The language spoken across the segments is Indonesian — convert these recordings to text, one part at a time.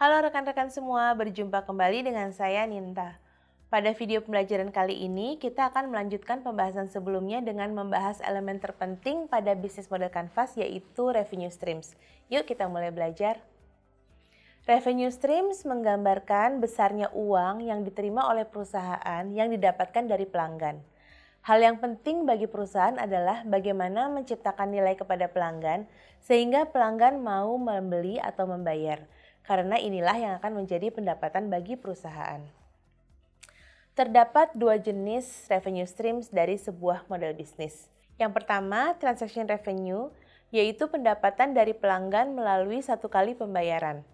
Halo rekan-rekan semua, berjumpa kembali dengan saya Ninta. Pada video pembelajaran kali ini, kita akan melanjutkan pembahasan sebelumnya dengan membahas elemen terpenting pada bisnis model Canvas, yaitu revenue streams. Yuk kita mulai belajar. Revenue streams menggambarkan besarnya uang yang diterima oleh perusahaan yang didapatkan dari pelanggan. Hal yang penting bagi perusahaan adalah bagaimana menciptakan nilai kepada pelanggan sehingga pelanggan mau membeli atau membayar. Karena inilah yang akan menjadi pendapatan bagi perusahaan. Terdapat dua jenis revenue streams dari sebuah model bisnis. Yang pertama, transaction revenue, yaitu pendapatan dari pelanggan melalui satu kali pembayaran.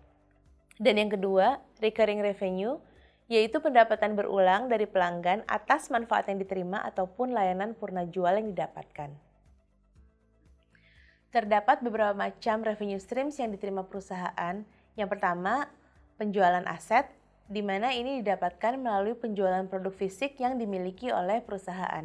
Dan yang kedua, recurring revenue, yaitu pendapatan berulang dari pelanggan atas manfaat yang diterima ataupun layanan purna jual yang didapatkan. Terdapat beberapa macam revenue streams yang diterima perusahaan. Yang pertama, penjualan aset, di mana ini didapatkan melalui penjualan produk fisik yang dimiliki oleh perusahaan.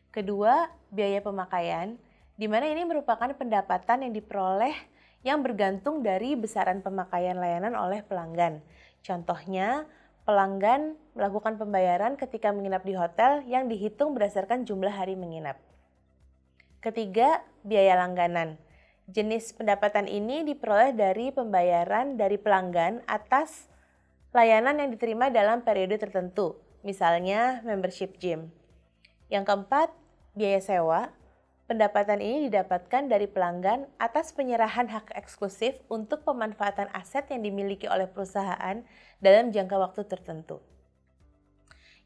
Kedua, biaya pemakaian, di mana ini merupakan pendapatan yang diperoleh yang bergantung dari besaran pemakaian layanan oleh pelanggan. Contohnya, pelanggan melakukan pembayaran ketika menginap di hotel yang dihitung berdasarkan jumlah hari menginap. Ketiga, biaya langganan. Jenis pendapatan ini diperoleh dari pembayaran dari pelanggan atas layanan yang diterima dalam periode tertentu, misalnya membership gym. Yang keempat, biaya sewa. Pendapatan ini didapatkan dari pelanggan atas penyerahan hak eksklusif untuk pemanfaatan aset yang dimiliki oleh perusahaan dalam jangka waktu tertentu.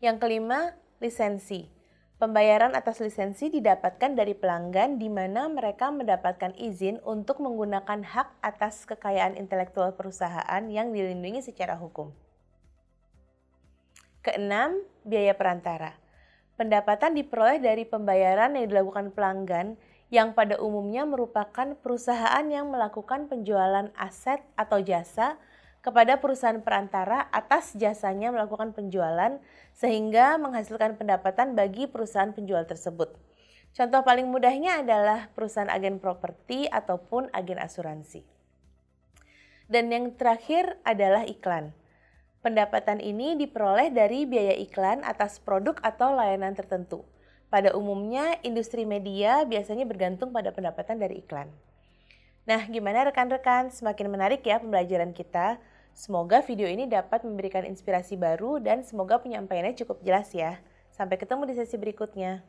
Yang kelima, lisensi. Pembayaran atas lisensi didapatkan dari pelanggan di mana mereka mendapatkan izin untuk menggunakan hak atas kekayaan intelektual perusahaan yang dilindungi secara hukum. Keenam, biaya perantara. Pendapatan diperoleh dari pembayaran yang dilakukan pelanggan yang pada umumnya merupakan perusahaan yang melakukan penjualan aset atau jasa kepada perusahaan perantara atas jasanya melakukan penjualan sehingga menghasilkan pendapatan bagi perusahaan penjual tersebut. Contoh paling mudahnya adalah perusahaan agen properti ataupun agen asuransi. Dan yang terakhir adalah iklan. Pendapatan ini diperoleh dari biaya iklan atas produk atau layanan tertentu. Pada umumnya, industri media biasanya bergantung pada pendapatan dari iklan. Nah, gimana rekan-rekan? Semakin menarik ya pembelajaran kita. Semoga video ini dapat memberikan inspirasi baru dan semoga penyampaiannya cukup jelas ya. Sampai ketemu di sesi berikutnya.